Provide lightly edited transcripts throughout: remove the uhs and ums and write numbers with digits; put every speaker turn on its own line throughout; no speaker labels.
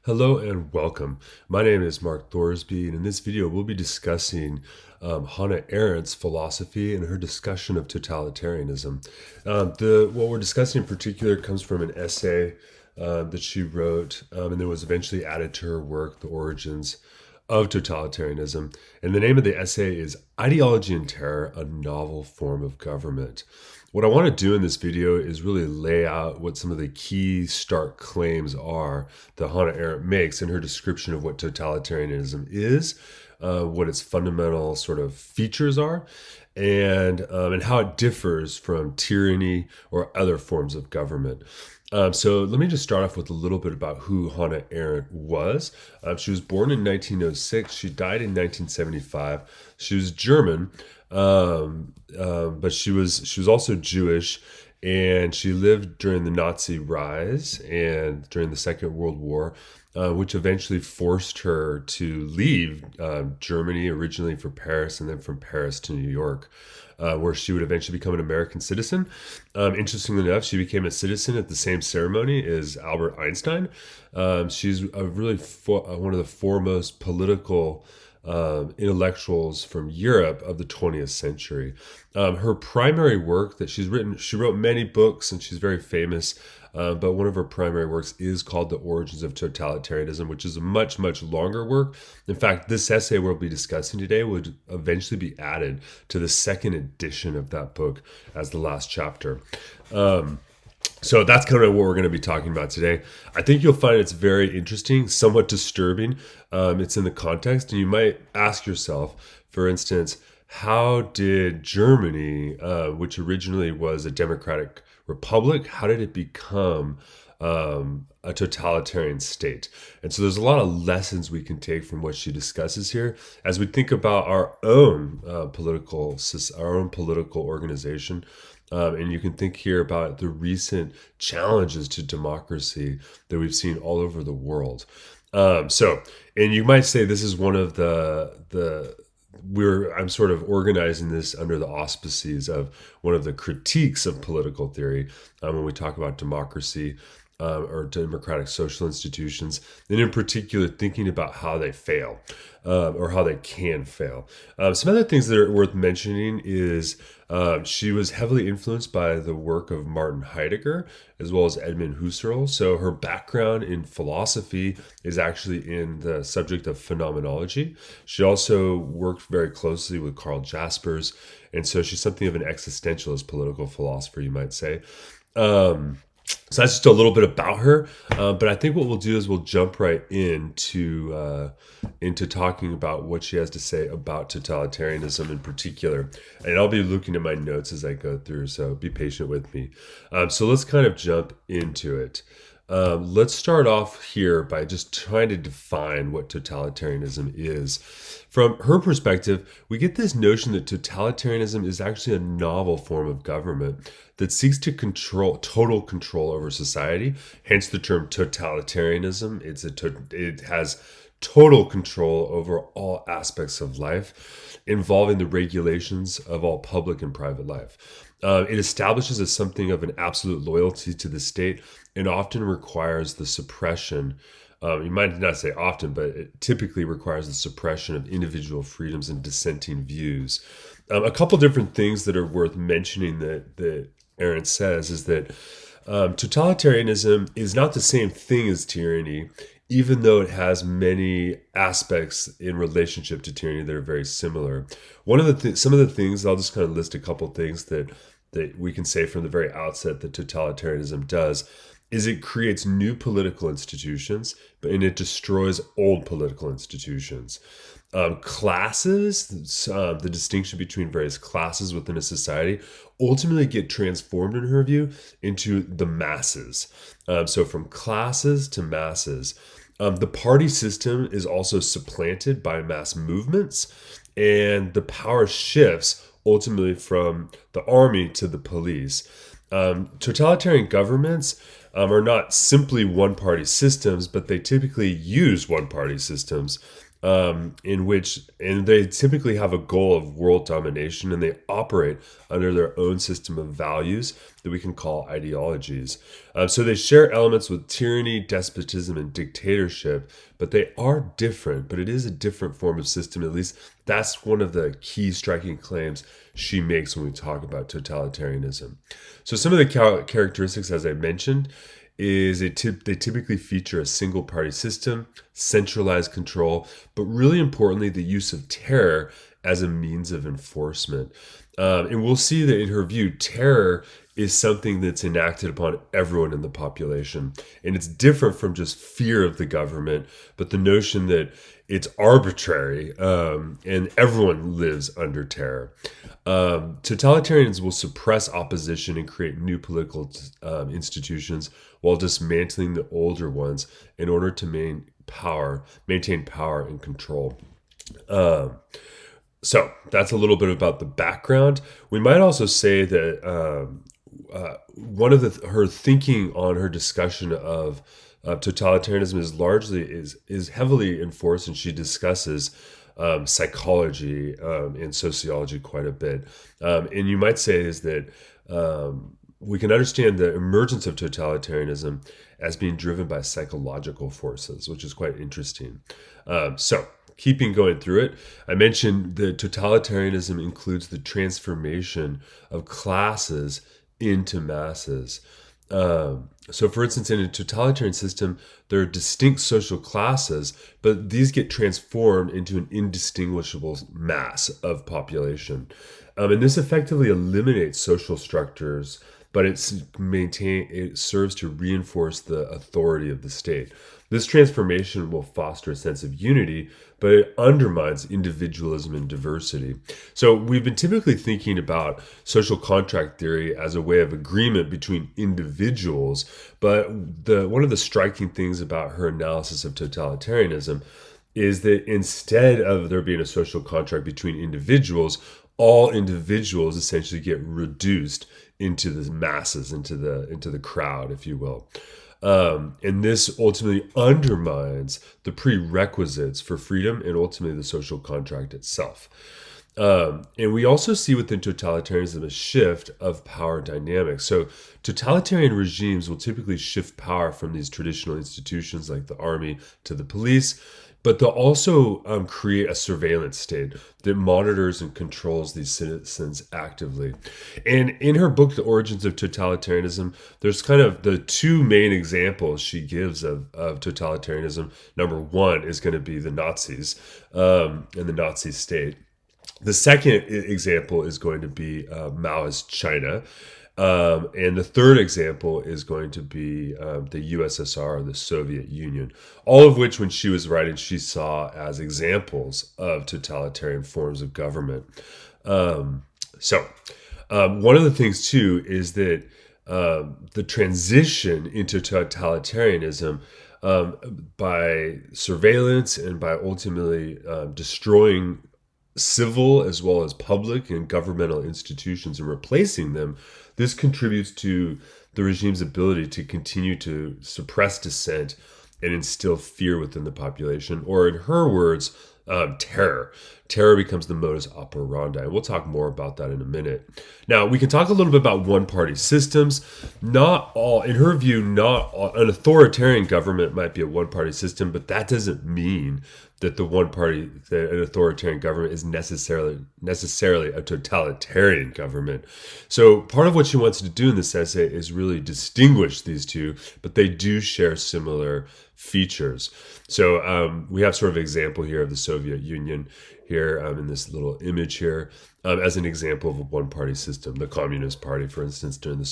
Hello and welcome. My name is Mark Thorsby, and in this video, we'll be discussing Hannah Arendt's philosophy and her discussion of totalitarianism. What we're discussing in particular comes from an essay that she wrote, and then was eventually added to her work, The Origins of Totalitarianism. And the name of the essay is Ideology and Terror, a Novel Form of Government. What I want to do in this video is really lay out what some of the key stark claims are that Hannah Arendt makes in her description of what totalitarianism is, what its fundamental sort of features are, and how it differs from tyranny or other forms of government. So let me just start off with a little bit about who Hannah Arendt was. She was born in 1906. She died in 1975. She was German, but she was also Jewish, and she lived during the Nazi rise and during the Second World War, which eventually forced her to leave Germany, originally for Paris, and then from Paris to New York, where she would eventually become an American citizen. Interestingly enough, she became a citizen at the same ceremony as Albert Einstein. She's one of the foremost political intellectuals from Europe of the 20th century. Her primary work that she's written, she wrote many books and she's very famous, but one of her primary works is called The Origins of Totalitarianism, which is a much, much longer work. In fact, this essay we'll be discussing today would eventually be added to the second edition of that book as the last chapter. So that's kind of what we're going to be talking about today. I think you'll find it's very interesting, somewhat disturbing. It's in the context, and you might ask yourself, for instance, how did Germany, which originally was a democratic republic, how did it become a totalitarian state? And so there's a lot of lessons we can take from what she discusses here as we think about our own political organization. And you can think here about the recent challenges to democracy that we've seen all over the world. And you might say this is one of I'm sort of organizing this under the auspices of one of the critiques of political theory when we talk about democracy or democratic social institutions, and in particular thinking about how they fail or how they can fail. Some other things that are worth mentioning is she was heavily influenced by the work of Martin Heidegger as well as Edmund Husserl. So her background in philosophy is actually in the subject of phenomenology. She also worked very closely with Karl Jaspers, and so she's something of an existentialist political philosopher, you might say. So that's just a little bit about her, but I think what we'll do is we'll jump right into talking about what she has to say about totalitarianism in particular, and I'll be looking at my notes as I go through, so be patient with me. So let's kind of jump into it. Let's start off here by just trying to define what totalitarianism is. From her perspective, we get this notion that totalitarianism is actually a novel form of government that seeks to control total control over society, hence the term totalitarianism. It has total control over all aspects of life, involving the regulations of all public and private life. It establishes as something of an absolute loyalty to the state and often requires the suppression. You might not say often, but it typically requires the suppression of individual freedoms and dissenting views. A couple different things that are worth mentioning that Arendt says is that totalitarianism is not the same thing as tyranny, even though it has many aspects in relationship to tyranny that are very similar. Some of the things, I'll just kind of list a couple things that we can say from the very outset that totalitarianism does, is it creates new political institutions, and it destroys old political institutions. Classes, the distinction between various classes within a society, ultimately get transformed, in her view, into the masses. So from classes to masses. The party system is also supplanted by mass movements, and the power shifts ultimately from the army to the police. Totalitarian governments are not simply one-party systems, but they typically use one-party systems. and they typically have a goal of world domination, and they operate under their own system of values that we can call ideologies. So they share elements with tyranny, despotism, and dictatorship, but they are different. But it is a different form of system. At least that's one of the key striking claims she makes when we talk about totalitarianism. So some of the characteristics, as I mentioned, is they typically feature a single party system, centralized control, but really importantly, the use of terror as a means of enforcement. And we'll see that in her view, terror is something that's enacted upon everyone in the population. And it's different from just fear of the government, but the notion that it's arbitrary and everyone lives under terror. Totalitarians will suppress opposition and create new political institutions while dismantling the older ones in order to maintain power and control. So that's a little bit about the background. We might also say that one of her thinking on her discussion of totalitarianism is heavily enforced, and she discusses psychology and sociology quite a bit. And you might say is that we can understand the emergence of totalitarianism as being driven by psychological forces, which is quite interesting. So keeping going through it, I mentioned that totalitarianism includes the transformation of classes into masses. So, for instance, in a totalitarian system, there are distinct social classes, but these get transformed into an indistinguishable mass of population. And this effectively eliminates social structures, but it serves to reinforce the authority of the state. This transformation will foster a sense of unity, but it undermines individualism and diversity. So we've been typically thinking about social contract theory as a way of agreement between individuals, but one of the striking things about her analysis of totalitarianism is that instead of there being a social contract between individuals, all individuals essentially get reduced into the masses, into the crowd, if you will. And this ultimately undermines the prerequisites for freedom and ultimately the social contract itself. And we also see within totalitarianism a shift of power dynamics. So totalitarian regimes will typically shift power from these traditional institutions like the army to the police, but they'll also create a surveillance state that monitors and controls these citizens actively. And in her book, The Origins of Totalitarianism, there's kind of the two main examples she gives of totalitarianism. Number one is going to be the Nazis and the Nazi state. The second example is going to be Maoist China. And the third example is going to be the USSR, or the Soviet Union, all of which, when she was writing, she saw as examples of totalitarian forms of government. So one of the things, too, is that the transition into totalitarianism by surveillance and by ultimately destroying civil as well as public and governmental institutions and replacing them, this contributes to the regime's ability to continue to suppress dissent and instill fear within the population, or in her words, terror. Terror becomes the modus operandi. We'll talk more about that in a minute. Now, we can talk a little bit about one-party systems. Not all, in her view, not all, an authoritarian government might be a one-party system, but that doesn't mean that an authoritarian government is necessarily a totalitarian government. So part of what she wants to do in this essay is really distinguish these two, but they do share similar features. So we have sort of an example here of the Soviet Union here in this little image here as an example of a one-party system. The Communist Party, for instance, in the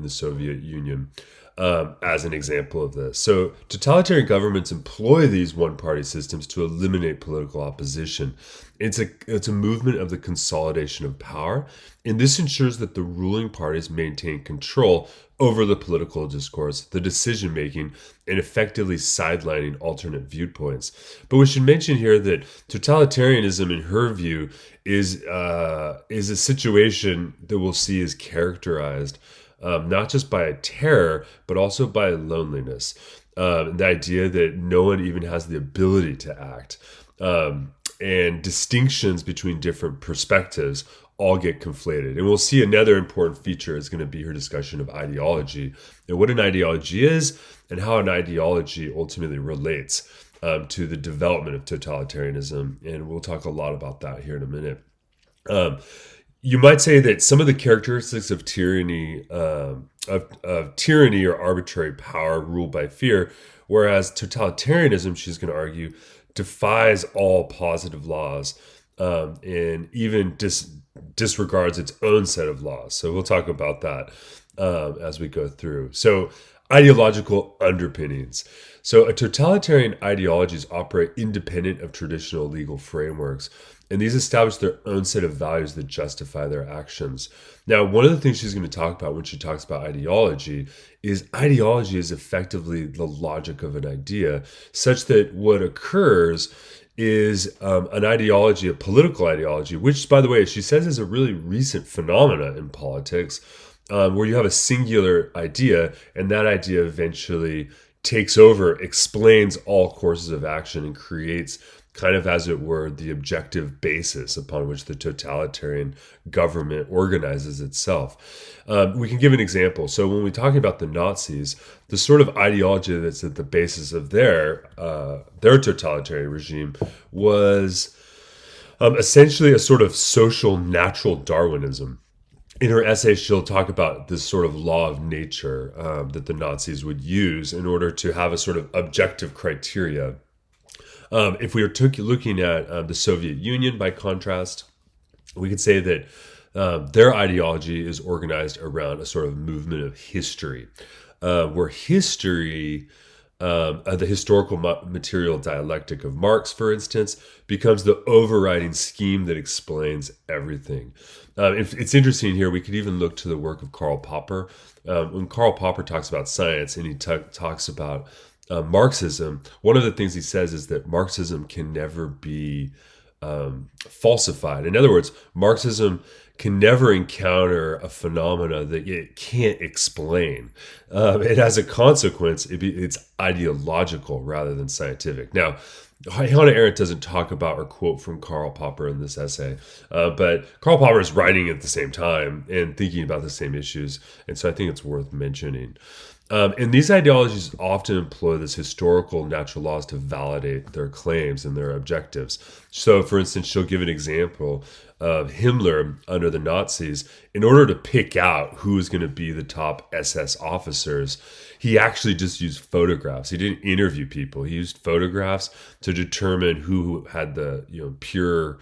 Soviet Union. As an example of this. So totalitarian governments employ these one-party systems to eliminate political opposition. It's a movement of the consolidation of power, and this ensures that the ruling parties maintain control over the political discourse, the decision-making, and effectively sidelining alternate viewpoints. But we should mention here that totalitarianism, in her view, is a situation that we'll see is characterized not just by a terror, but also by loneliness. The idea that no one even has the ability to act. and distinctions between different perspectives all get conflated. And we'll see another important feature is going to be her discussion of ideology and what an ideology is and how an ideology ultimately relates to the development of totalitarianism. And we'll talk a lot about that here in a minute. You might say that some of the characteristics of tyranny, of tyranny or arbitrary power ruled by fear, whereas totalitarianism, she's going to argue, defies all positive laws and even disregards its own set of laws. So we'll talk about that as we go through. So ideological underpinnings. So a totalitarian ideologies operate independent of traditional legal frameworks, and these establish their own set of values that justify their actions. Now, one of the things she's going to talk about when she talks about ideology is effectively the logic of an idea, such that what occurs is an ideology, a political ideology, which, by the way, she says is a really recent phenomena in politics, where you have a singular idea, and that idea eventually takes over, explains all courses of action, and creates kind of, as it were, the objective basis upon which the totalitarian government organizes itself. We can give an example. So when we're talking about the Nazis, the sort of ideology that's at the basis of their totalitarian regime was essentially a sort of social natural Darwinism. In her essay, she'll talk about this sort of law of nature that the Nazis would use in order to have a sort of objective criteria. If we were looking at the Soviet Union, by contrast, we could say that their ideology is organized around a sort of movement of history, where history, the historical material dialectic of Marx, for instance, becomes the overriding scheme that explains everything. It's interesting here, we could even look to the work of Karl Popper. When Karl Popper talks about science and he talks about Marxism, one of the things he says is that Marxism can never be falsified. In other words, Marxism can never encounter a phenomena that it can't explain. And as a consequence, it's ideological rather than scientific. Now, Hannah Arendt doesn't talk about or quote from Karl Popper in this essay, but Karl Popper is writing at the same time and thinking about the same issues, and so I think it's worth mentioning. And these ideologies often employ this historical natural laws to validate their claims and their objectives. So, for instance, she'll give an example of Himmler under the Nazis. In order to pick out who was going to be the top SS officers, he actually just used photographs. He didn't interview people. He used photographs to determine who had the pure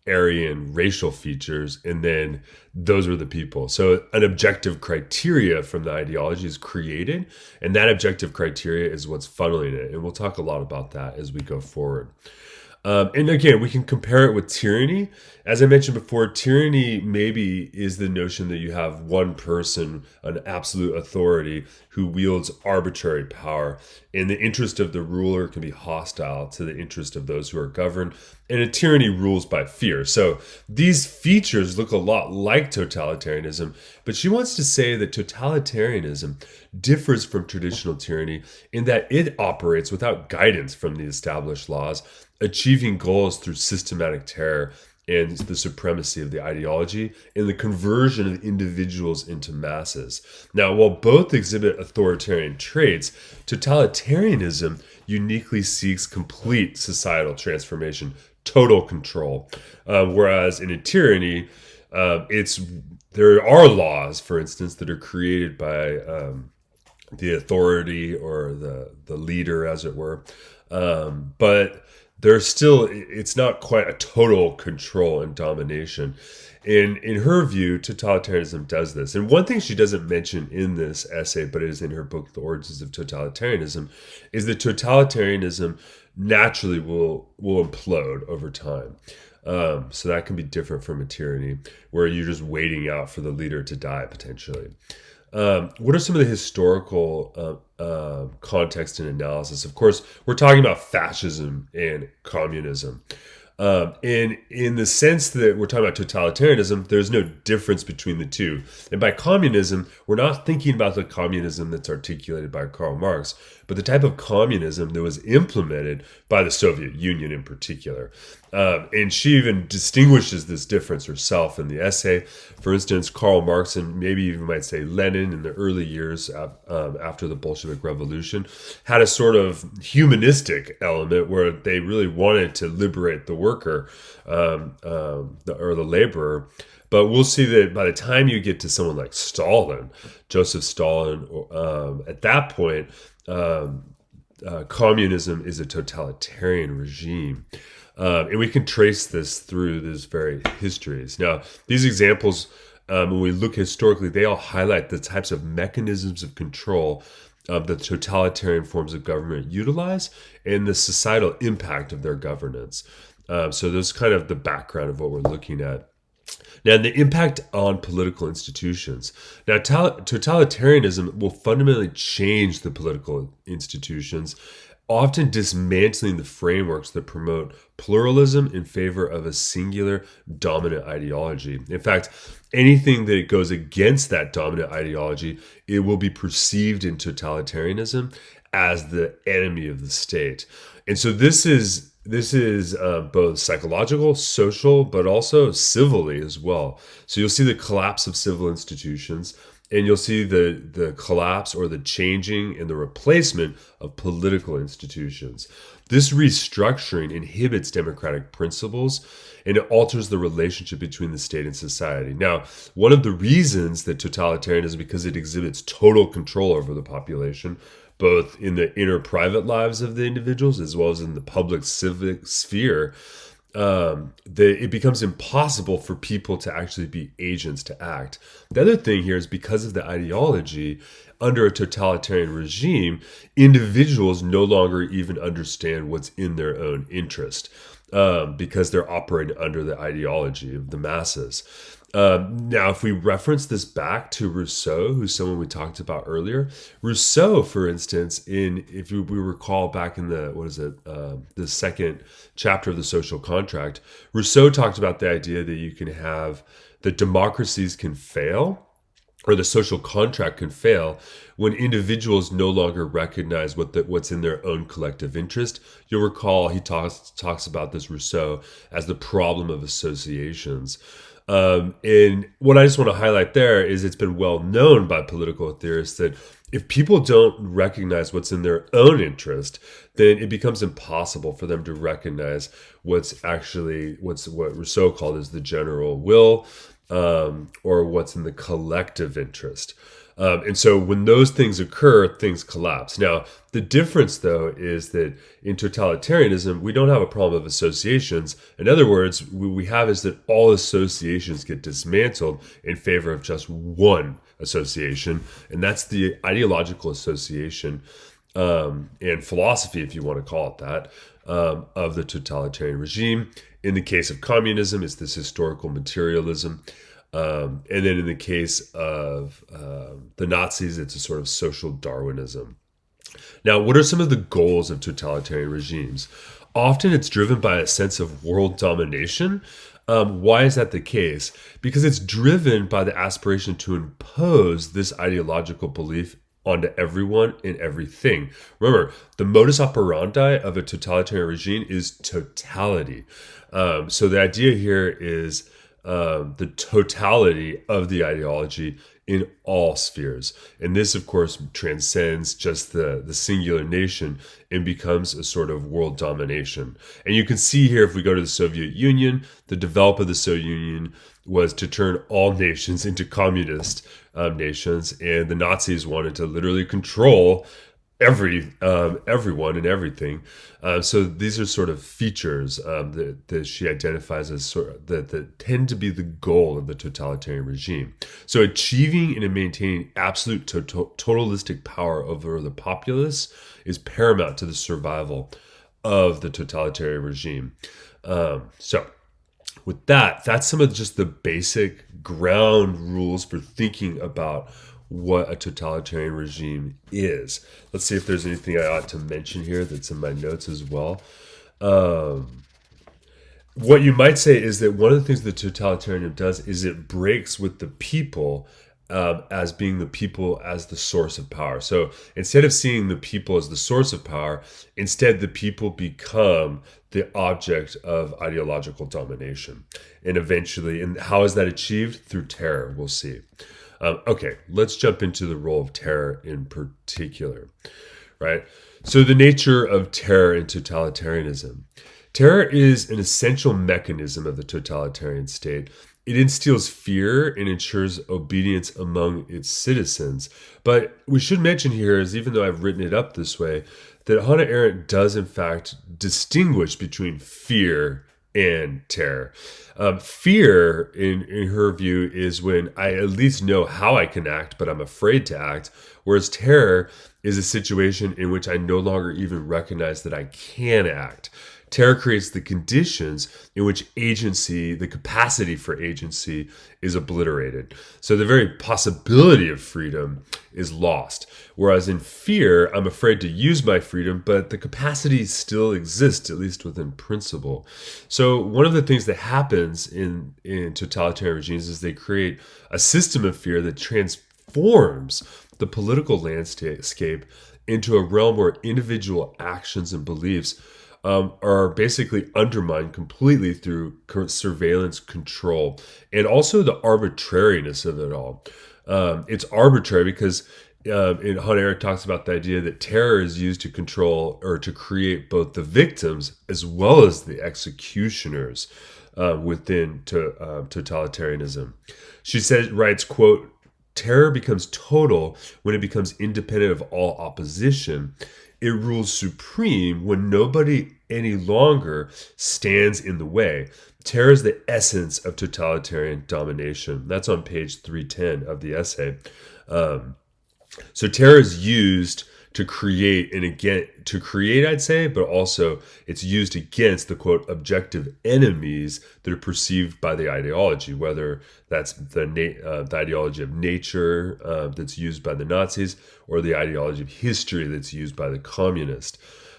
Aryan racial features, and then those were the people. So an objective criteria from the ideology is created, and that objective criteria is what's funneling it. And we'll talk a lot about that as we go forward. And again, we can compare it with tyranny. As I mentioned before, tyranny maybe is the notion that you have one person, an absolute authority, who wields arbitrary power, and the interest of the ruler can be hostile to the interest of those who are governed, and a tyranny rules by fear. So these features look a lot like totalitarianism, but she wants to say that totalitarianism differs from traditional tyranny in that it operates without guidance from the established laws, achieving goals through systematic terror and the supremacy of the ideology and the conversion of individuals into masses. Now, while both exhibit authoritarian traits, totalitarianism uniquely seeks complete societal transformation, total control, whereas in a tyranny, there are laws, for instance, that are created by the authority or the leader, as it were, but it's not quite a total control and domination. In her view, totalitarianism does this. And one thing she doesn't mention in this essay, but it is in her book, The Origins of Totalitarianism, is that totalitarianism naturally will implode over time. So that can be different from a tyranny, where you're just waiting out for the leader to die, potentially. What are some of the historical context and analysis? Of course, we're talking about fascism and communism. And in the sense that we're talking about totalitarianism, there's no difference between the two. And by communism, we're not thinking about the communism that's articulated by Karl Marx, but the type of communism that was implemented by the Soviet Union in particular. And she even distinguishes this difference herself in the essay. For instance, Karl Marx, and maybe you might say Lenin in the early years after the Bolshevik Revolution, had a sort of humanistic element where they really wanted to liberate the worker or the laborer. But we'll see that by the time you get to someone like Stalin, Joseph Stalin, at that point, communism is a totalitarian regime. And we can trace this through these very histories. Now, these examples, when we look historically, they all highlight the types of mechanisms of control the totalitarian forms of government utilize and the societal impact of their governance. So there's kind of the background of what we're looking at. Now, the impact on political institutions. Now, totalitarianism will fundamentally change the political institutions, often dismantling the frameworks that promote pluralism in favor of a singular dominant ideology. In fact, anything that goes against that dominant ideology, it will be perceived in totalitarianism as the enemy of the state. And so this is both psychological, social, but also civilly as well. So you'll see the collapse of civil institutions, and you'll see the collapse or the changing and the replacement of political institutions. This restructuring inhibits democratic principles, and it alters the relationship between the state and society. Now, one of the reasons that totalitarianism is because it exhibits total control over the population, both in the inner private lives of the individuals as well as in the public civic sphere, that it becomes impossible for people to actually be agents to act. The other thing here is because of the ideology, under a totalitarian regime, individuals no longer even understand what's in their own interest because they're operating under the ideology of the masses. Now, if we reference this back to Rousseau, who's someone we talked about earlier, Rousseau, for instance, if we recall back in the second chapter of the Social Contract, Rousseau talked about the idea that democracies can fail, or the social contract can fail, when individuals no longer recognize what's in their own collective interest. You'll recall he talks about this, Rousseau, as the problem of associations. And what I just want to highlight there is it's been well known by political theorists that if people don't recognize what's in their own interest, then it becomes impossible for them to recognize what Rousseau called as the general will, or what's in the collective interest. And so when those things occur, things collapse. Now, the difference, though, is that in totalitarianism, we don't have a problem of associations. In other words, what we have is that all associations get dismantled in favor of just one association, and that's the ideological association and philosophy, if you want to call it that, of the totalitarian regime. In the case of communism, it's this historical materialism. And then in the case of the Nazis, it's a sort of social Darwinism. Now, what are some of the goals of totalitarian regimes? Often it's driven by a sense of world domination. Why is that the case? Because it's driven by the aspiration to impose this ideological belief onto everyone and everything. Remember, the modus operandi of a totalitarian regime is totality. So the idea here is the totality of the ideology in all spheres. And this, of course, transcends just the singular nation and becomes a sort of world domination. And you can see here, if we go to the Soviet Union, the development of the Soviet Union was to turn all nations into communist nations, and the Nazis wanted to literally control everyone and everything. So these are sort of features that she identifies as that tend to be the goal of the totalitarian regime. So achieving and maintaining absolute totalistic power over the populace is paramount to the survival of the totalitarian regime. So with that's some of just the basic ground rules for thinking about what a totalitarian regime is. Let's see if there's anything I ought to mention here that's in my notes as well. what you might say is that one of the things that totalitarianism does is it breaks with the people, as being the people as the source of power. So instead of seeing the people as the source of power, instead the people become the object of ideological domination. And eventually, and how is that achieved? Through terror, we'll see. Okay, let's jump into the role of terror in particular, right? So the nature of terror in totalitarianism. Terror is an essential mechanism of the totalitarian state. It instills fear and ensures obedience among its citizens. But we should mention here, is even though I've written it up this way, that Hannah Arendt does in fact distinguish between fear and terror. Fear, in her view, is when I at least know how I can act, but I'm afraid to act, whereas terror is a situation in which I no longer even recognize that I can act. Terror creates the conditions in which agency, the capacity for agency, is obliterated. So the very possibility of freedom is lost. Whereas in fear, I'm afraid to use my freedom, but the capacity still exists, at least within principle. So one of the things that happens in totalitarian regimes is they create a system of fear that transforms the political landscape into a realm where individual actions and beliefs are basically undermined completely through surveillance, control, and also the arbitrariness of it all. It's arbitrary because Hannah Arendt talks about the idea that terror is used to control or to create both the victims as well as the executioners within totalitarianism. She writes, quote, "Terror becomes total when it becomes independent of all opposition. It rules supreme when nobody any longer stands in the way. Terror is the essence of totalitarian domination." That's on page 310 of the essay. So terror is used to create, and again, to create, I'd say, but also it's used against the, quote, objective enemies that are perceived by the ideology, whether that's the ideology of nature that's used by the Nazis or the ideology of history that's used by the communists.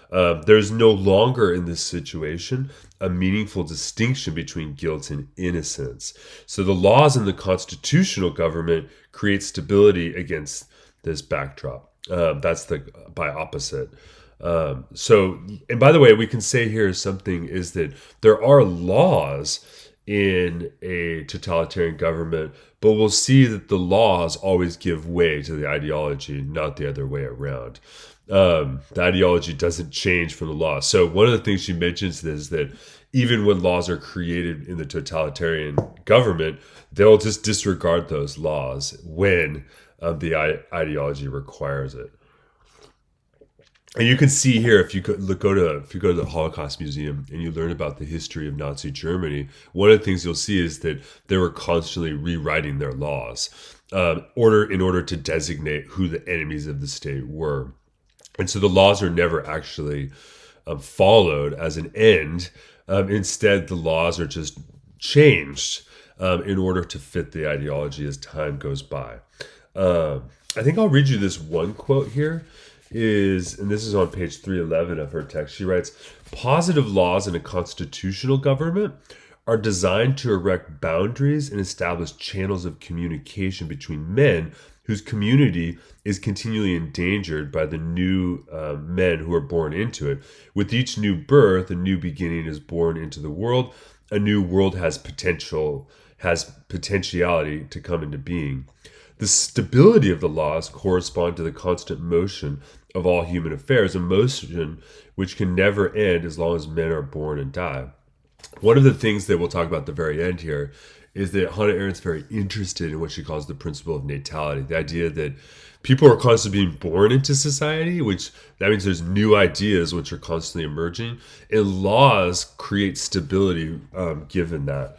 There's no longer in this situation a meaningful distinction between guilt and innocence. So the laws in the constitutional government create stability against this backdrop. That's by opposite. And by the way, we can say here something is that there are laws in a totalitarian government, but we'll see that the laws always give way to the ideology, not the other way around. The ideology doesn't change from the law. So one of the things she mentions is that even when laws are created in the totalitarian government, they'll just disregard those laws when the ideology requires it. And you can see here, if you go to the Holocaust Museum and you learn about the history of Nazi Germany, one of the things you'll see is that they were constantly rewriting their laws in order to designate who the enemies of the state were. And so the laws are never actually followed as an end. Instead, the laws are just changed in order to fit the ideology as time goes by. I think I'll read you this one quote here. And this is on page 311 of her text. She writes, "Positive laws in a constitutional government are designed to erect boundaries and establish channels of communication between men whose community is continually endangered by the new men who are born into it. With each new birth, a new beginning is born into the world. A new world has potentiality to come into being. The stability of the laws correspond to the constant motion of all human affairs, a motion which can never end as long as men are born and die." One of the things that we'll talk about at the very end here is that Hannah Arendt's very interested in what she calls the principle of natality, the idea that people are constantly being born into society, which that means there's new ideas which are constantly emerging, and laws create stability given that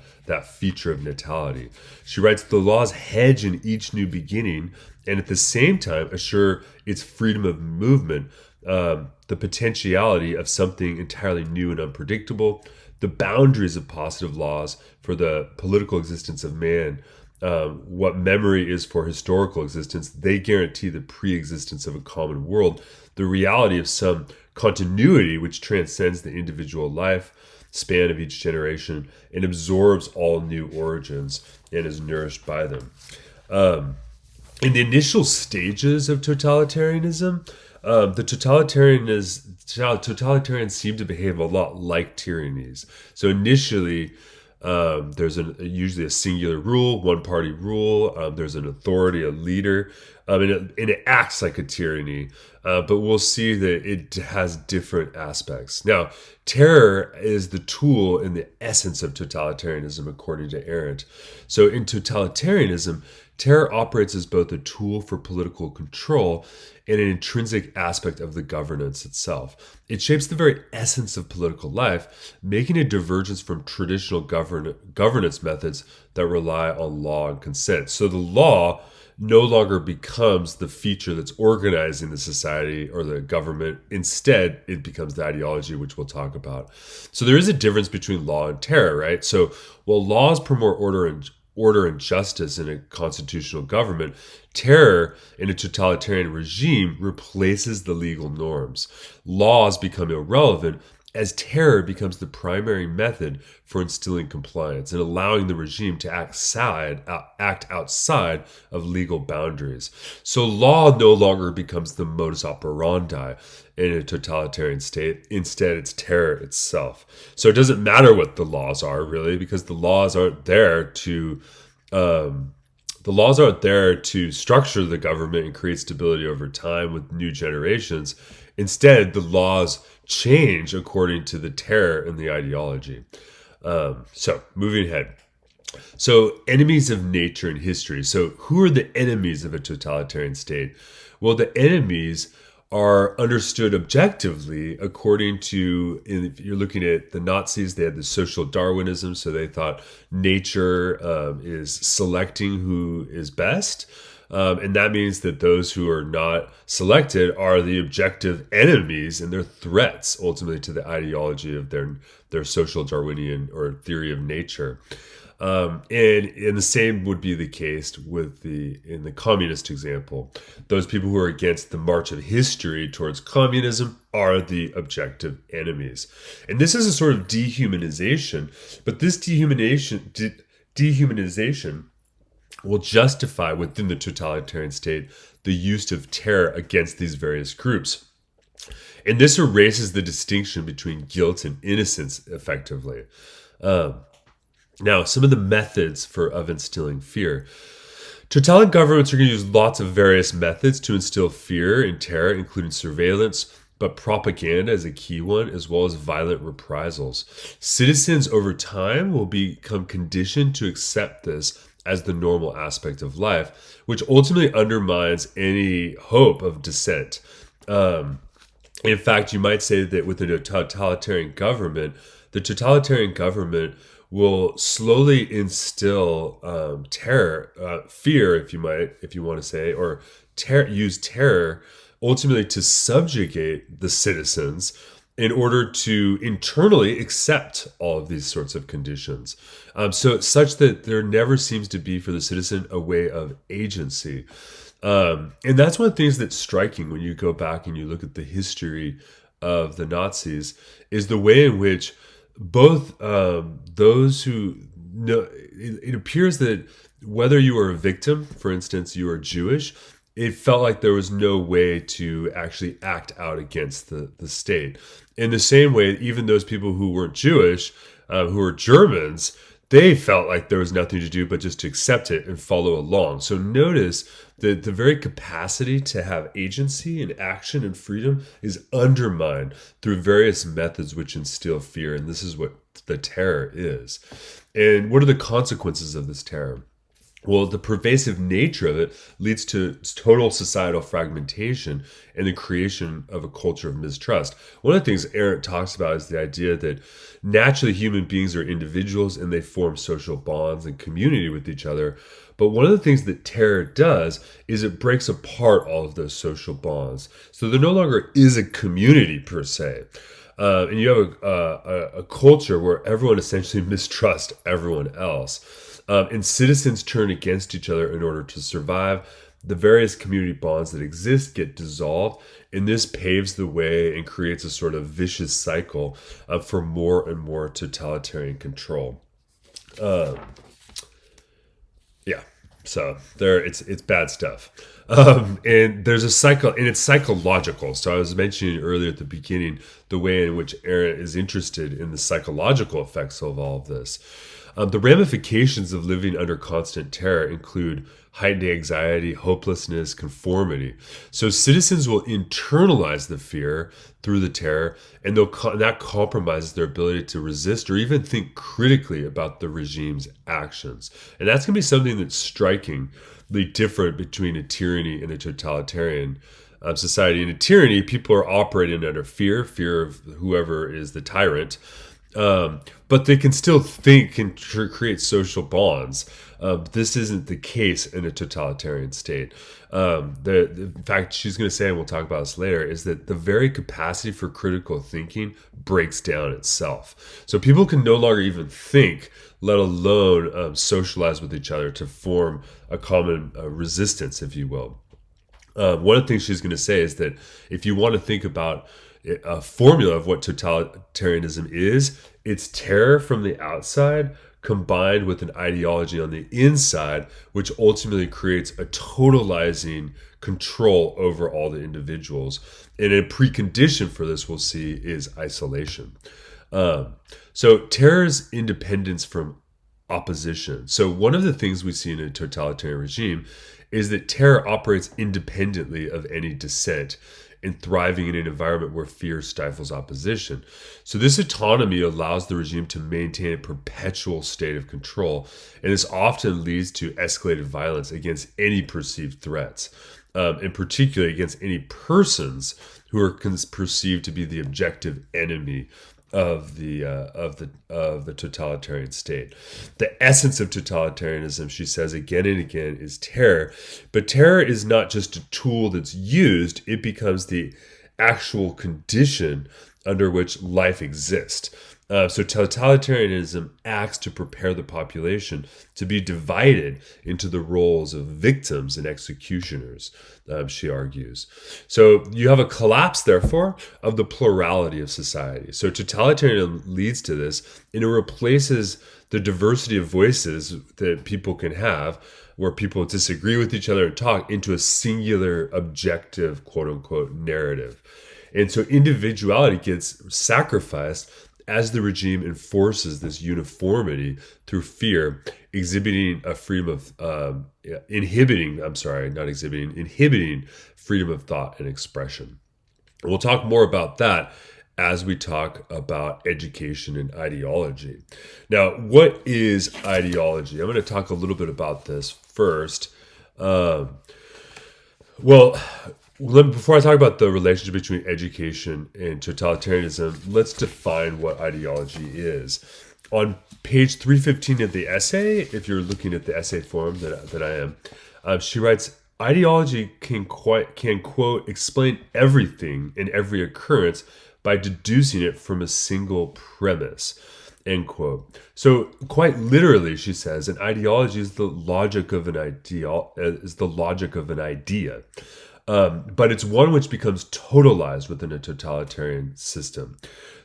feature of natality. She writes, "The laws hedge in each new beginning and at the same time assure its freedom of movement, the potentiality of something entirely new and unpredictable. The boundaries of positive laws for the political existence of man, what memory is for historical existence, they guarantee the pre-existence of a common world, the reality of some continuity which transcends the individual life, span of each generation and absorbs all new origins and is nourished by them. In the initial stages of totalitarianism, the totalitarians seem to behave a lot like tyrannies. So initially, there's usually a singular rule, one-party rule. There's an authority, a leader, and it acts like a tyranny. But we'll see that it has different aspects. Now, terror is the tool in the essence of totalitarianism, according to Arendt. So in totalitarianism, terror operates as both a tool for political control and an intrinsic aspect of the governance itself. It shapes the very essence of political life, making a divergence from traditional governance methods that rely on law and consent. So the law no longer becomes the feature that's organizing the society or the government. Instead, it becomes the ideology, which we'll talk about. So there is a difference between law and terror, right? So while laws promote order and justice in a constitutional government, terror in a totalitarian regime replaces the legal norms. Laws become irrelevant as terror becomes the primary method for instilling compliance and allowing the regime to act outside of legal boundaries. So law no longer becomes the modus operandi in a totalitarian state. Instead, it's terror itself. So it doesn't matter what the laws are, really, because the laws aren't there to structure the government and create stability over time with new generations. Instead, the laws change according to the terror and the ideology. So moving ahead. So enemies of nature and history. So who are the enemies of a totalitarian state? Well, the enemies are understood objectively according to, if you're looking at the Nazis, they had the social Darwinism. So they thought nature is selecting who is best. And that means that those who are not selected are the objective enemies and they're threats ultimately to the ideology of their social Darwinian or theory of nature. And the same would be the case in the communist example. Those people who are against the march of history towards communism are the objective enemies. And this is a sort of dehumanization, but this dehumanization will justify within the totalitarian state the use of terror against these various groups. And this erases the distinction between guilt and innocence effectively. Now, some of the methods of instilling fear. Totalitarian governments are going to use lots of various methods to instill fear and terror, including surveillance, but propaganda is a key one, as well as violent reprisals. Citizens over time will become conditioned to accept this as the normal aspect of life, which ultimately undermines any hope of dissent. In fact, you might say that within a totalitarian government, the totalitarian government will slowly instill terror, fear, if you want to say, or use terror ultimately to subjugate the citizens in order to internally accept all of these sorts of conditions. So it's such that there never seems to be for the citizen a way of agency. And that's one of the things that's striking when you go back and you look at the history of the Nazis, is the way in which both those who know, it appears that whether you were a victim, for instance, you were Jewish, it felt like there was no way to actually act out against the state. In the same way, even those people who weren't Jewish, who were Germans, they felt like there was nothing to do but just to accept it and follow along. So notice that the very capacity to have agency and action and freedom is undermined through various methods which instill fear. And this is what the terror is. And what are the consequences of this terror? Well, the pervasive nature of it leads to total societal fragmentation and the creation of a culture of mistrust. One of the things Arendt talks about is the idea that naturally human beings are individuals and they form social bonds and community with each other. But one of the things that terror does is it breaks apart all of those social bonds. So there no longer is a community per se. And you have a culture where everyone essentially mistrusts everyone else. And citizens turn against each other in order to survive. The various community bonds that exist get dissolved, And this paves the way and creates a sort of vicious cycle for more and more totalitarian control. Yeah, so there, it's bad stuff. And there's a cycle, and it's psychological. So I was mentioning earlier at the beginning the way in which Arendt is interested in the psychological effects of all of this. The ramifications of living under constant terror include heightened anxiety, hopelessness, conformity. So citizens will internalize the fear through the terror, and that compromises their ability to resist or even think critically about the regime's actions. And that's going to be something that's strikingly different between a tyranny and a totalitarian society. In a tyranny, people are operating under fear of whoever is the tyrant. But they can still think and create social bonds. This isn't the case in a totalitarian state. In fact, she's going to say, and we'll talk about this later, is that the very capacity for critical thinking breaks down itself. So people can no longer even think, let alone socialize with each other to form a common resistance, if you will. One of the things she's going to say is that if you want to think about a formula of what totalitarianism is, it's terror from the outside combined with an ideology on the inside, which ultimately creates a totalizing control over all the individuals. And a precondition for this, we'll see, is isolation. So terror's independence from opposition. So one of the things we see in a totalitarian regime is that terror operates independently of any dissent and thriving in an environment where fear stifles opposition. So this autonomy allows the regime to maintain a perpetual state of control, and this often leads to escalated violence against any perceived threats, and particularly against any persons who are perceived to be the objective enemy of the totalitarian state. The essence of totalitarianism, she says again and again, is terror. But terror is not just a tool that's used, it becomes the actual condition under which life exists. So totalitarianism acts to prepare the population to be divided into the roles of victims and executioners, she argues. So you have a collapse, therefore, of the plurality of society. So totalitarianism leads to this, and it replaces the diversity of voices that people can have, where people disagree with each other and talk, into a singular, objective, quote-unquote, narrative. And so individuality gets sacrificed as the regime enforces this uniformity through fear, inhibiting freedom of thought and expression. And we'll talk more about that as we talk about education and ideology. Now, what is ideology? I'm going to talk a little bit about this first. Before I talk about the relationship between education and totalitarianism, let's define what ideology is. On page 315 of the essay, if you're looking at the essay form that I am, she writes, ideology can quote, explain everything and every occurrence by deducing it from a single premise, end quote. So quite literally, she says, an ideology is the logic of an idea. But it's one which becomes totalized within a totalitarian system.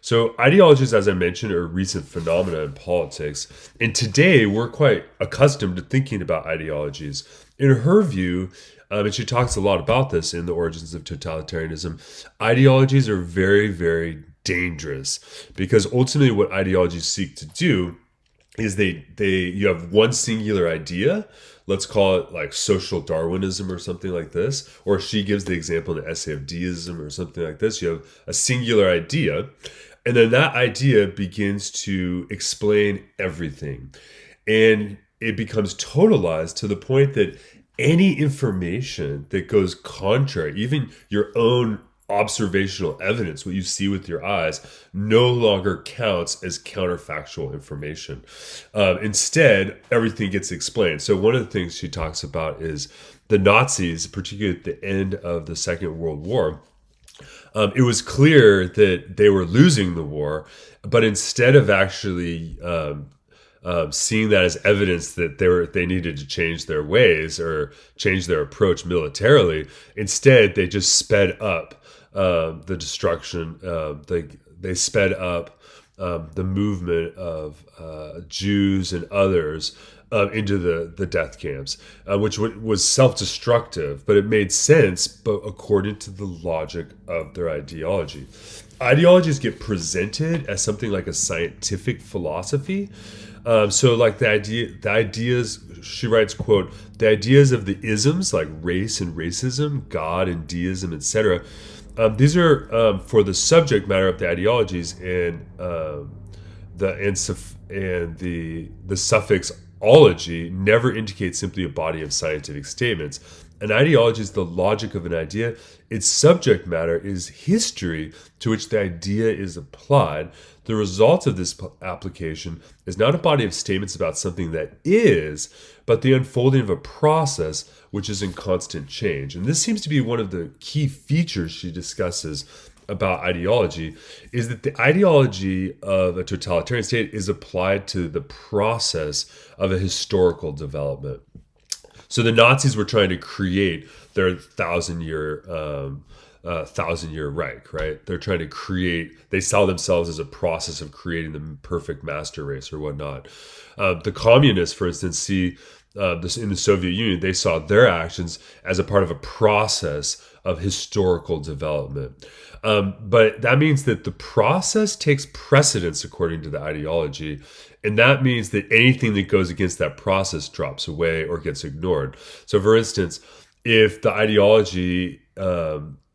So ideologies, as I mentioned, are a recent phenomena in politics. And today, we're quite accustomed to thinking about ideologies. In her view, and she talks a lot about this in The Origins of Totalitarianism, ideologies are very, very dangerous, because ultimately what ideologies seek to do is you have one singular idea. Let's call it like social Darwinism or something like this. Or she gives the example in the essay of deism or something like this. You have a singular idea, and then that idea begins to explain everything. And it becomes totalized to the point that any information that goes contrary, even your own observational evidence, what you see with your eyes, no longer counts as counterfactual information. Instead, everything gets explained. So one of the things she talks about is the Nazis, particularly at the end of the Second World War. It was clear that they were losing the war, but instead of actually seeing that as evidence that they needed to change their ways or change their approach militarily, instead they just sped up the destruction. They sped up the movement of Jews and others into the death camps, which was self-destructive, but it made sense, but according to the logic of their ideology. Ideologies get presented as something like a scientific philosophy. So like the ideas, she writes, quote, the ideas of the isms like race and racism, God and deism, etc. These are for the subject matter of the ideologies, and the suffix ology never indicates simply a body of scientific statements. An ideology is the logic of an idea. Its subject matter is history to which the idea is applied. The result of this application is not a body of statements about something that is, but the unfolding of a process which is in constant change. And this seems to be one of the key features she discusses about ideology, is that the ideology of a totalitarian state is applied to the process of a historical development. So the Nazis were trying to create their thousand-year Reich, right? They're trying to create, they saw themselves as a process of creating the perfect master race or whatnot. The communists, for instance, see this in the Soviet Union, they saw their actions as a part of a process of historical development. But that means that the process takes precedence according to the ideology. And that means that anything that goes against that process drops away or gets ignored. So for instance, if the ideology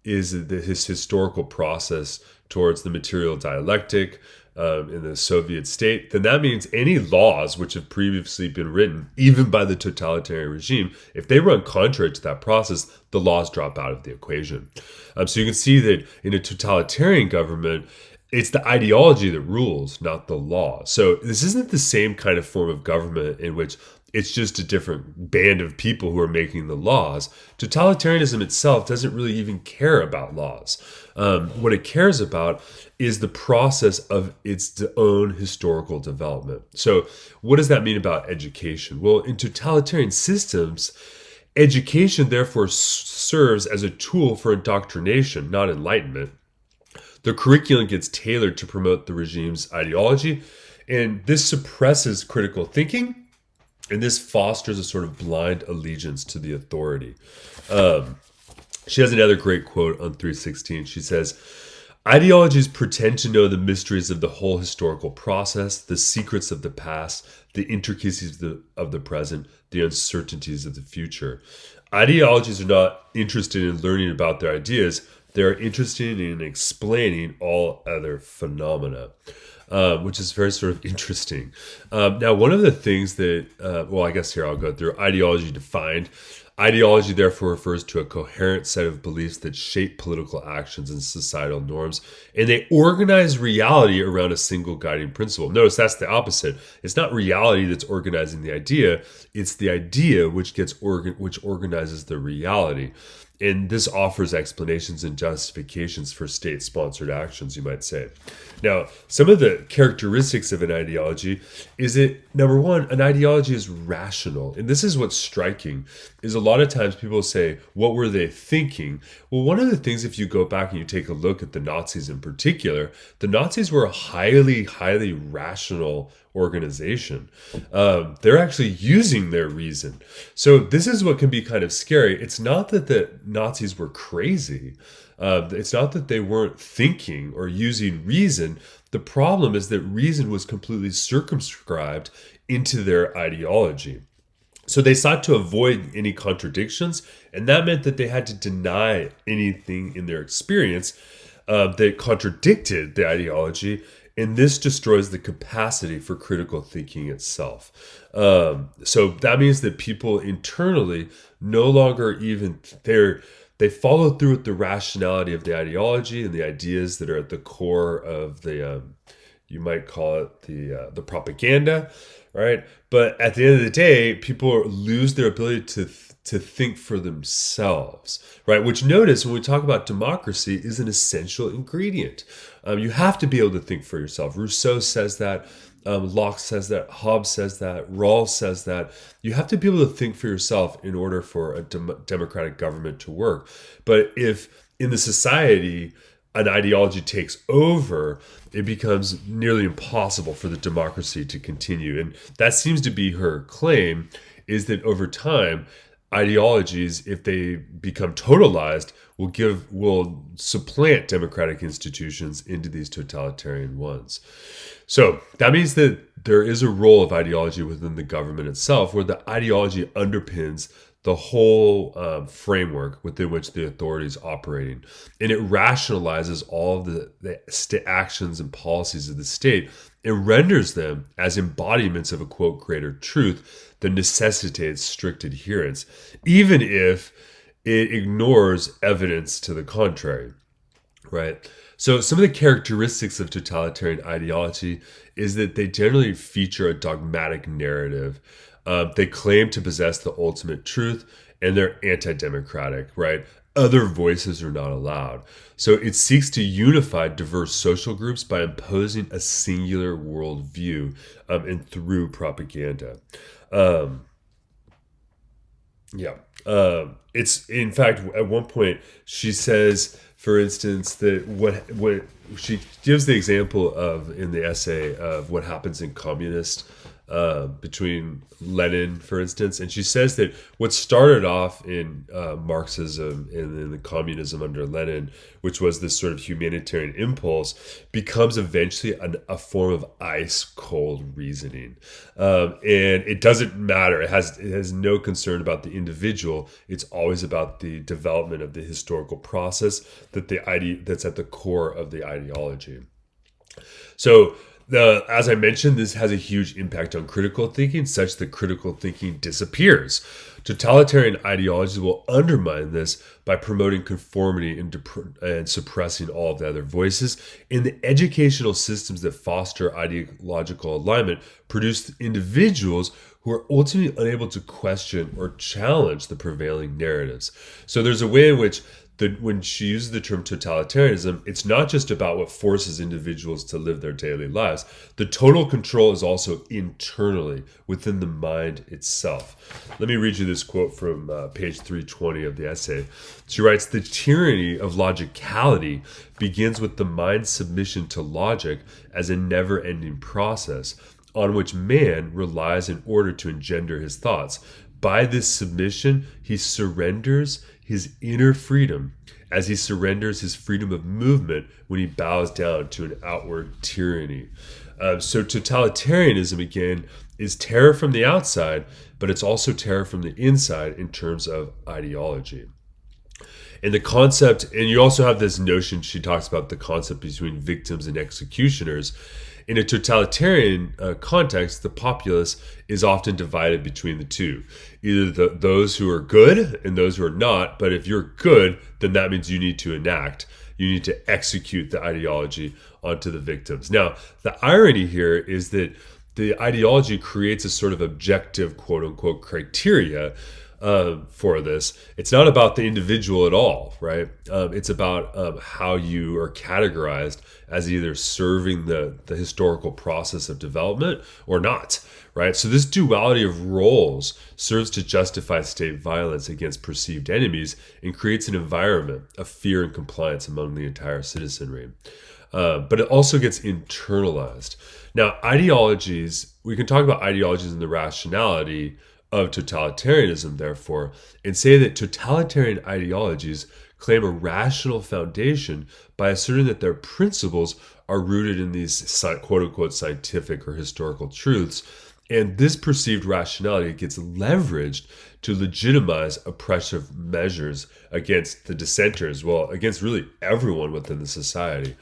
is this historical process towards the material dialectic in the Soviet state, then that means any laws which have previously been written, even by the totalitarian regime, if they run contrary to that process, the laws drop out of the equation. So you can see that in a totalitarian government, it's the ideology that rules, not the law. So this isn't the same kind of form of government in which it's just a different band of people who are making the laws. Totalitarianism itself doesn't really even care about laws. What it cares about is the process of its own historical development. So what does that mean about education? Well, in totalitarian systems, education therefore serves as a tool for indoctrination, not enlightenment. The curriculum gets tailored to promote the regime's ideology, and this suppresses critical thinking, and this fosters a sort of blind allegiance to the authority. She has another great quote on 316. She says, ideologies pretend to know the mysteries of the whole historical process, the secrets of the past, the intricacies of the present, the uncertainties of the future. Ideologies are not interested in learning about their ideas. They're interested in explaining all other phenomena, which is very sort of interesting. Now, one of the things that, I guess here I'll go through ideology defined. Ideology, therefore, refers to a coherent set of beliefs that shape political actions and societal norms, and they organize reality around a single guiding principle. Notice that's the opposite. It's not reality that's organizing the idea. It's the idea which which organizes the reality. And this offers explanations and justifications for state-sponsored actions, you might say. Now, some of the characteristics of an ideology is that, number one, an ideology is rational. And this is what's striking, is a lot of times people say, what were they thinking? Well, one of the things, if you go back and you take a look at the Nazis in particular, the Nazis were a highly, highly rational organization. They're actually using their reason. So this is what can be kind of scary. It's not that the Nazis were crazy. It's not that they weren't thinking or using reason. The problem is that reason was completely circumscribed into their ideology. So they sought to avoid any contradictions, and that meant that they had to deny anything in their experience that contradicted the ideology, and this destroys the capacity for critical thinking itself. So that means that people internally no longer even, they follow through with the rationality of the ideology and the ideas that are at the core of the, you might call it the propaganda, right? But at the end of the day, people lose their ability to think for themselves, right? Which, notice when we talk about democracy, is an essential ingredient. You have to be able to think for yourself. Rousseau says that. Locke says that. Hobbes says that. Rawls says that. You have to be able to think for yourself in order for a democratic government to work. But if in the society an ideology takes over, it becomes nearly impossible for the democracy to continue. And that seems to be her claim, is that over time, ideologies, if they become totalized, will supplant democratic institutions into these totalitarian ones. So that means that there is a role of ideology within the government itself, where the ideology underpins the whole framework within which the authority is operating. And it rationalizes all of the actions and policies of the state. It renders them as embodiments of a, quote, greater truth that necessitates strict adherence, even if it ignores evidence to the contrary, right? So some of the characteristics of totalitarian ideology is that they generally feature a dogmatic narrative. They claim to possess the ultimate truth, and they're anti-democratic, right? Other voices are not allowed. So it seeks to unify diverse social groups by imposing a singular worldview and through propaganda. It's, in fact, at one point she says, for instance, that what she gives the example of in the essay of what happens in communist between Lenin, for instance, and she says that what started off in Marxism and in the communism under Lenin, which was this sort of humanitarian impulse, becomes eventually a form of ice cold reasoning, and it doesn't matter. It has no concern about the individual. It's always about the development of the historical process that's at the core of the ideology. So, as I mentioned, this has a huge impact on critical thinking, such that critical thinking disappears. Totalitarian ideologies will undermine this by promoting conformity and suppressing all of the other voices. And the educational systems that foster ideological alignment produce individuals who are ultimately unable to question or challenge the prevailing narratives. So there's a way in which when she uses the term totalitarianism, it's not just about what forces individuals to live their daily lives. The total control is also internally within the mind itself. Let me read you this quote from page 320 of the essay. She writes, "The tyranny of logicality begins with the mind's submission to logic as a never-ending process on which man relies in order to engender his thoughts. By this submission, he surrenders his inner freedom, as he surrenders his freedom of movement when he bows down to an outward tyranny." So totalitarianism, again, is terror from the outside, but it's also terror from the inside in terms of ideology. And the concept, and you also have this notion, she talks about the concept between victims and executioners. In a totalitarian context, the populace is often divided between the two. Either those who are good and those who are not, but if you're good, then that means you need to enact. You need to execute the ideology onto the victims. Now, the irony here is that the ideology creates a sort of objective, quote unquote, criteria for this. It's not about the individual at all, right? It's about how you are categorized as either serving the historical process of development or not, right? So this duality of roles serves to justify state violence against perceived enemies and creates an environment of fear and compliance among the entire citizenry. But it also gets internalized. Now, ideologies, we can talk about ideologies and the rationality of totalitarianism, therefore, and say that totalitarian ideologies claim a rational foundation by asserting that their principles are rooted in these quote-unquote scientific or historical truths, and this perceived rationality gets leveraged to legitimize oppressive measures against the dissenters, well, against really everyone within the society.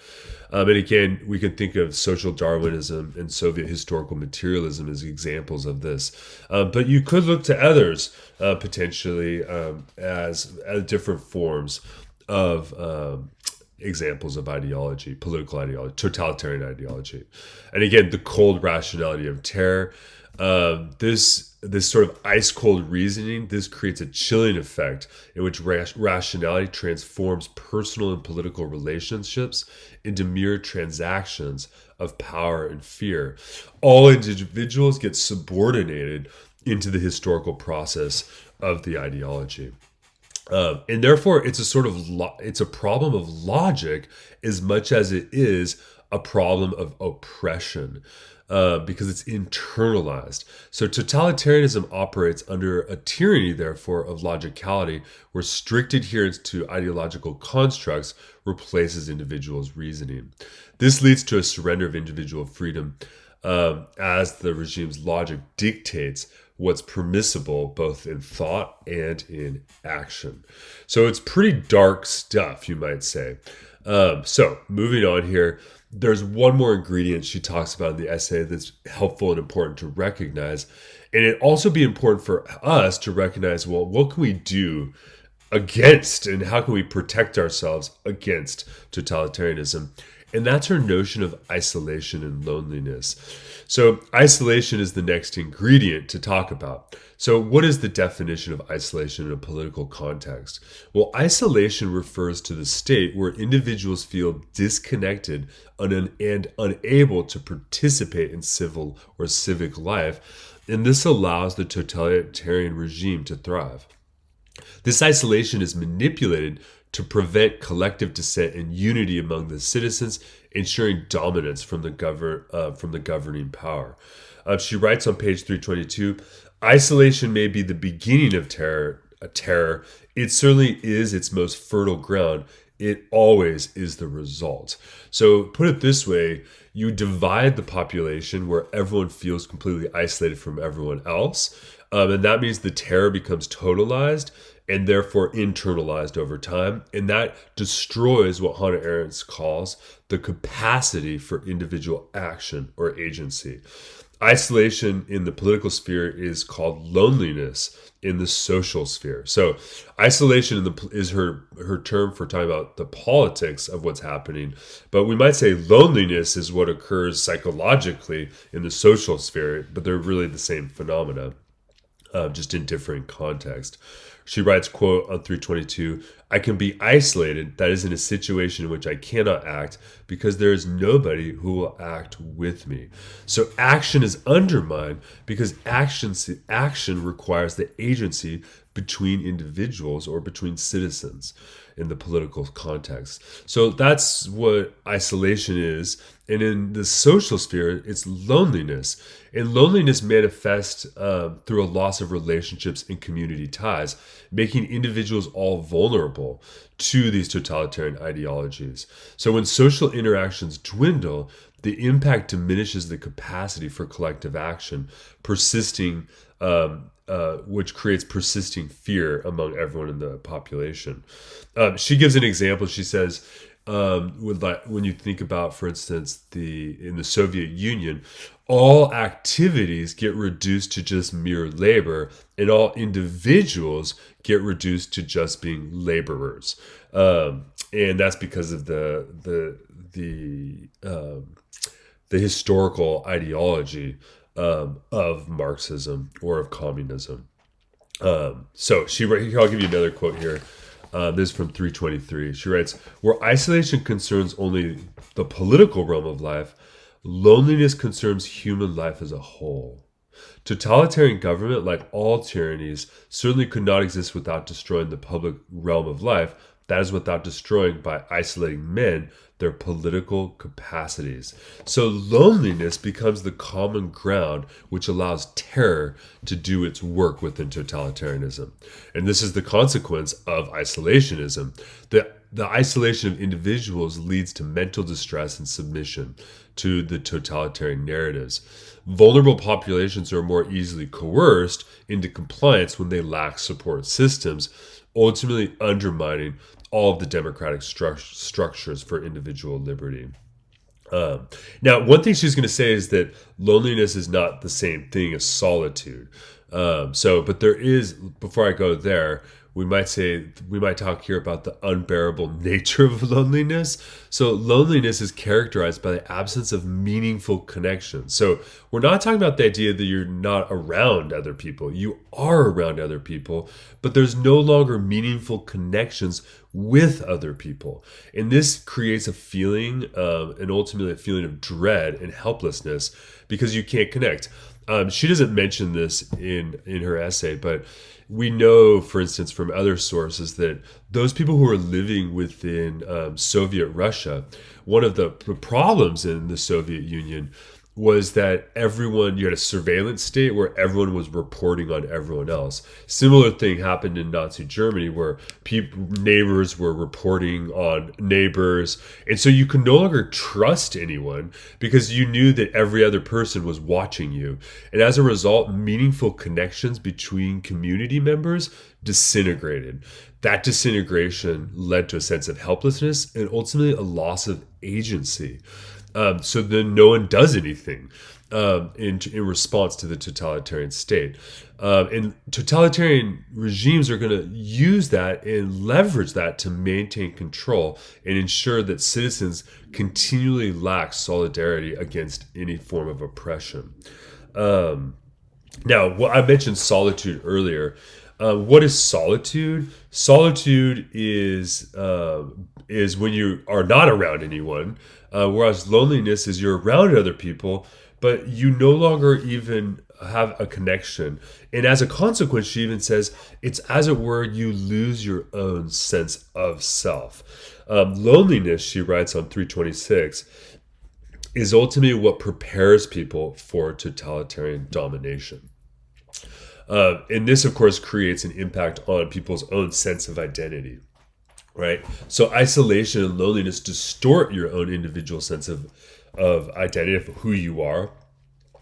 And again, we can think of social Darwinism and Soviet historical materialism as examples of this. But you could look to others potentially as different forms of examples of ideology, political ideology, totalitarian ideology. And again, the cold rationality of terror. This sort of ice cold reasoning, this creates a chilling effect in which rationality transforms personal and political relationships into mere transactions of power and fear. All individuals get subordinated into the historical process of the ideology. And therefore, it's a sort of it's a problem of logic as much as it is a problem of oppression, because it's internalized. So totalitarianism operates under a tyranny, therefore, of logicality, where strict adherence to ideological constructs replaces individuals' reasoning. This leads to a surrender of individual freedom, as the regime's logic dictates what's permissible both in thought and in action. So it's pretty dark stuff, you might say. So moving on here, there's one more ingredient she talks about in the essay that's helpful and important to recognize. And it also be important for us to recognize, well, what can we do against and how can we protect ourselves against totalitarianism? And that's her notion of isolation and loneliness. So isolation is the next ingredient to talk about. So what is the definition of isolation in a political context? Well, isolation refers to the state where individuals feel disconnected and unable to participate in civil or civic life. And this allows the totalitarian regime to thrive. This isolation is manipulated to prevent collective dissent and unity among the citizens, ensuring dominance from the governing power. She writes on page 322, isolation may be the beginning of terror. It certainly is its most fertile ground. It always is the result. So put it this way, you divide the population where everyone feels completely isolated from everyone else. And that means the terror becomes totalized and therefore internalized over time. And that destroys what Hannah Arendt calls the capacity for individual action or agency. Isolation in the political sphere is called loneliness in the social sphere. So isolation is her term for talking about the politics of what's happening. But we might say loneliness is what occurs psychologically in the social sphere, but they're really the same phenomena, just in different context. She writes, quote, on 322, I can be isolated, that is in a situation in which I cannot act because there is nobody who will act with me. So action is undermined because action requires the agency between individuals or between citizens in the political context. So that's what isolation is. And in the social sphere, it's loneliness. And loneliness manifests through a loss of relationships and community ties, making individuals all vulnerable to these totalitarian ideologies. So when social interactions dwindle, the impact diminishes the capacity for collective action, which creates persisting fear among everyone in the population. She gives an example. She says, when you think about, for instance, in the Soviet Union, all activities get reduced to just mere labor, and all individuals get reduced to just being laborers, and that's because of the historical ideology of Marxism or of communism. So here, I'll give you another quote here. This is from 323. She writes, where isolation concerns only the political realm of life, loneliness concerns human life as a whole. Totalitarian government, like all tyrannies, certainly could not exist without destroying the public realm of life. That is, without destroying, by isolating men, their political capacities. So loneliness becomes the common ground which allows terror to do its work within totalitarianism. And this is the consequence of isolationism. The isolation of individuals leads to mental distress and submission to the totalitarian narratives. Vulnerable populations are more easily coerced into compliance when they lack support systems, ultimately undermining all of the democratic structures for individual liberty. Now, one thing she's going to say is that loneliness is not the same thing as solitude. But there is, before I go there, we might talk here about the unbearable nature of loneliness. So loneliness is characterized by the absence of meaningful connection. So we're not talking about the idea that you're not around other people. You are around other people, but there's no longer meaningful connections with other people. And this creates a feeling, and ultimately a feeling of dread and helplessness because you can't connect. She doesn't mention this in her essay, but we know, for instance, from other sources that those people who are living within Soviet Russia, one of the problems in the Soviet Union was that you had a surveillance state where everyone was reporting on everyone else. Similar thing happened in Nazi Germany where neighbors were reporting on neighbors. And so you could no longer trust anyone because you knew that every other person was watching you. And as a result, meaningful connections between community members disintegrated. That disintegration led to a sense of helplessness and ultimately a loss of agency. So then no one does anything in response to the totalitarian state. And totalitarian regimes are going to use that and leverage that to maintain control and ensure that citizens continually lack solidarity against any form of oppression. Now, I mentioned solitude earlier. What is solitude? Solitude is when you are not around anyone, whereas loneliness is you're around other people, but you no longer even have a connection. And as a consequence, she even says, it's as it were, you lose your own sense of self. Loneliness, she writes on 326, is ultimately what prepares people for totalitarian domination. And this, of course, creates an impact on people's own sense of identity, right? So isolation and loneliness distort your own individual sense of identity, of who you are.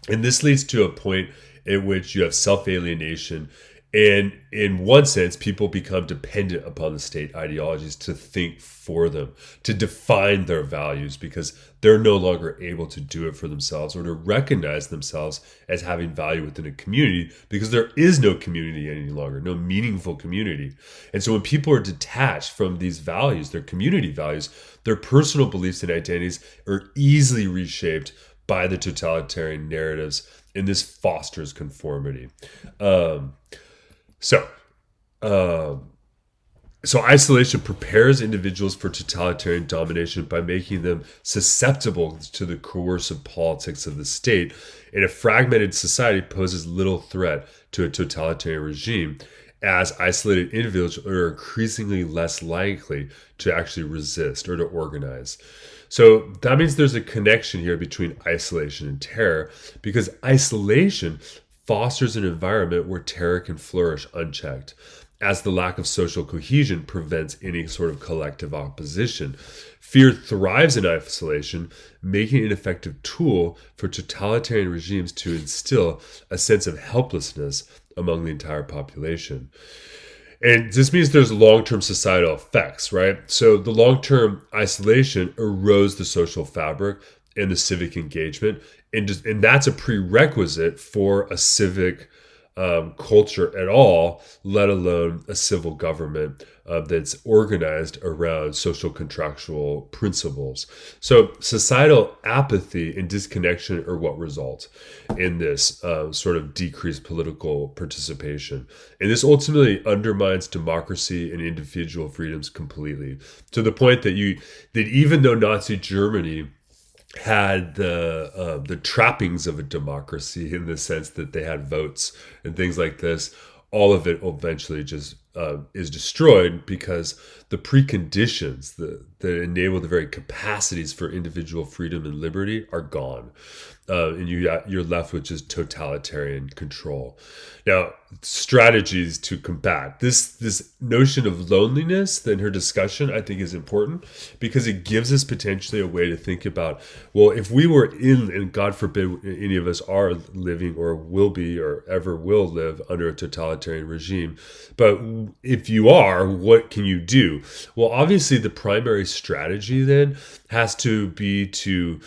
And this leads to a point in which you have self-alienation. And in one sense, people become dependent upon the state ideologies to think for them, to define their values, because they're no longer able to do it for themselves or to recognize themselves as having value within a community because there is no community any longer, no meaningful community. And so when people are detached from these values, their community values, their personal beliefs and identities are easily reshaped by the totalitarian narratives, and this fosters conformity. So isolation prepares individuals for totalitarian domination by making them susceptible to the coercive politics of the state. And a fragmented society poses little threat to a totalitarian regime, as isolated individuals are increasingly less likely to actually resist or to organize. So that means there's a connection here between isolation and terror, because isolation fosters an environment where terror can flourish unchecked, as the lack of social cohesion prevents any sort of collective opposition. Fear thrives in isolation, making it an effective tool for totalitarian regimes to instill a sense of helplessness among the entire population. And this means there's long-term societal effects, right? So the long-term isolation erodes the social fabric and the civic engagement. And that's a prerequisite for a civic culture at all, let alone a civil government that's organized around social contractual principles. So societal apathy and disconnection are what result in this sort of decreased political participation. And this ultimately undermines democracy and individual freedoms completely, to the point that even though Nazi Germany had the trappings of a democracy, in the sense that they had votes and things like this, all of it eventually just is destroyed because the preconditions that enable the very capacities for individual freedom and liberty are gone. And you're left with just totalitarian control. Now, strategies to combat this notion of loneliness in her discussion, I think, is important, because it gives us potentially a way to think about, well, if we were and God forbid any of us are living or will be or ever will live under a totalitarian regime, but if you are, what can you do? Well, obviously the primary strategy then has to be to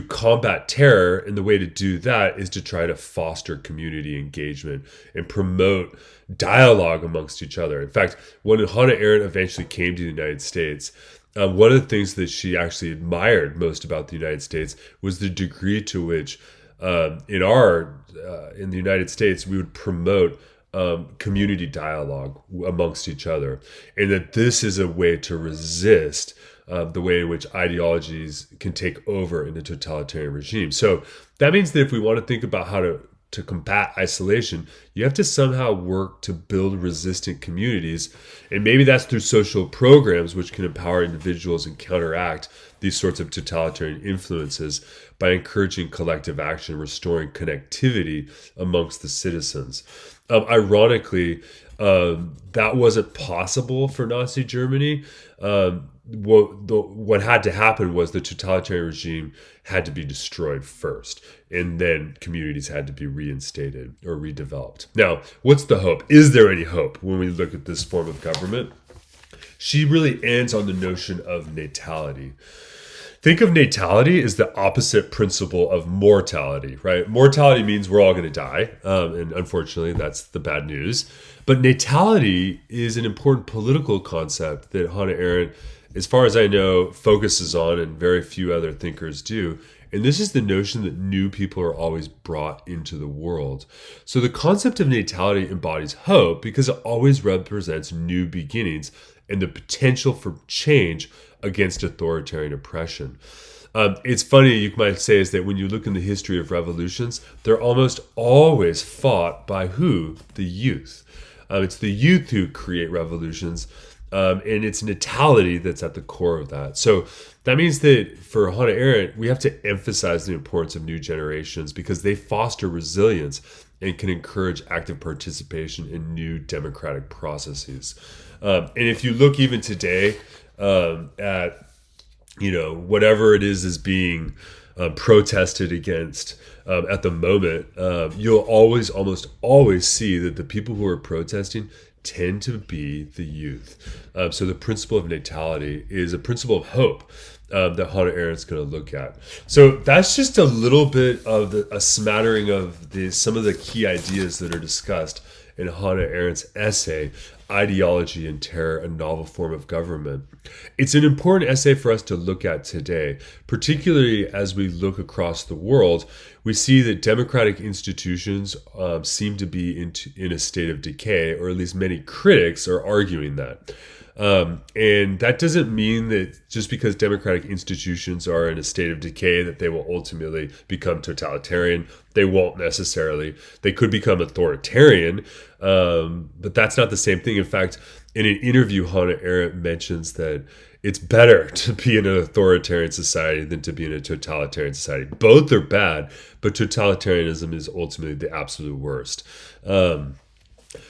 combat terror, and the way to do that is to try to foster community engagement and promote dialogue amongst each other. In fact, when Hannah Arendt eventually came to the United States, one of the things that she actually admired most about the United States was the degree to which in the United States we would promote community dialogue amongst each other, and that this is a way to resist the way in which ideologies can take over in a totalitarian regime. So that means that if we want to think about how to to combat isolation, you have to somehow work to build resistant communities. And maybe that's through social programs, which can empower individuals and counteract these sorts of totalitarian influences by encouraging collective action, restoring connectivity amongst the citizens. Ironically, that wasn't possible for Nazi Germany. What had to happen was the totalitarian regime had to be destroyed first, and then communities had to be reinstated or redeveloped. Now, what's the hope? Is there any hope when we look at this form of government? She really ends on the notion of natality. Think of natality as the opposite principle of mortality, right? Mortality means we're all going to die, and unfortunately, that's the bad news. But natality is an important political concept that Hannah Arendt, as far as I know, focuses on, and very few other thinkers do. And this is the notion that new people are always brought into the world. So the concept of natality embodies hope because it always represents new beginnings and the potential for change against authoritarian oppression. It's funny, you might say, is that when you look in the history of revolutions, they're almost always fought by who? The youth. It's the youth who create revolutions, and it's natality that's at the core of that. So that means that for Hannah Arendt, we have to emphasize the importance of new generations because they foster resilience and can encourage active participation in new democratic processes. And if you look even today at whatever it is being protested against at the moment, you'll almost always see that the people who are protesting tend to be the youth. So the principle of natality is a principle of hope that Hannah Arendt's going to look at. So that's just a little bit of a smattering of some of the key ideas that are discussed in Hannah Arendt's essay, Ideology and Terror, a Novel Form of Government. It's an important essay for us to look at today, particularly as we look across the world. We see that democratic institutions seem to be in a state of decay, or at least many critics are arguing that. And that doesn't mean that just because democratic institutions are in a state of decay that they will ultimately become totalitarian. They won't necessarily. They could become authoritarian, but that's not the same thing. In fact, in an interview, Hannah Arendt mentions that it's better to be in an authoritarian society than to be in a totalitarian society. Both are bad, but totalitarianism is ultimately the absolute worst.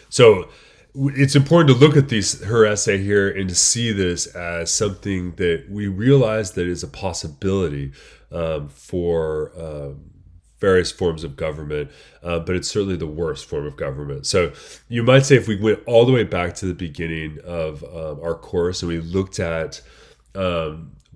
So it's important to look at her essay here and to see this as something that we realize that is a possibility for various forms of government, but it's certainly the worst form of government. So you might say if we went all the way back to the beginning of our course and we looked at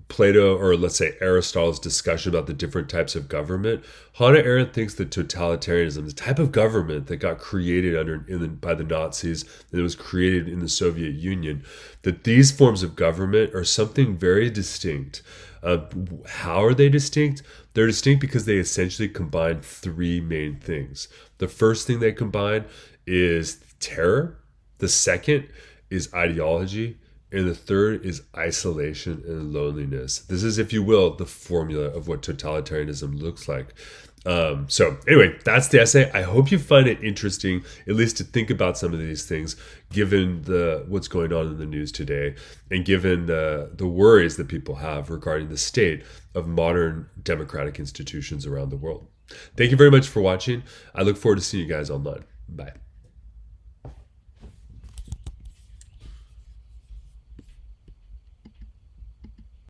Plato, or let's say Aristotle's discussion about the different types of government, Hannah Arendt thinks that totalitarianism, the type of government that got created by the Nazis, that was created in the Soviet Union, that these forms of government are something very distinct. How are they distinct? They're distinct because they essentially combine three main things. The first thing they combine is terror. The second is ideology. And the third is isolation and loneliness. This is, if you will, the formula of what totalitarianism looks like. So anyway, that's the essay. I hope you find it interesting, at least to think about some of these things, given what's going on in the news today, and given the worries that people have regarding the state of modern democratic institutions around the world. Thank you very much for watching. I look forward to seeing you guys online. Bye.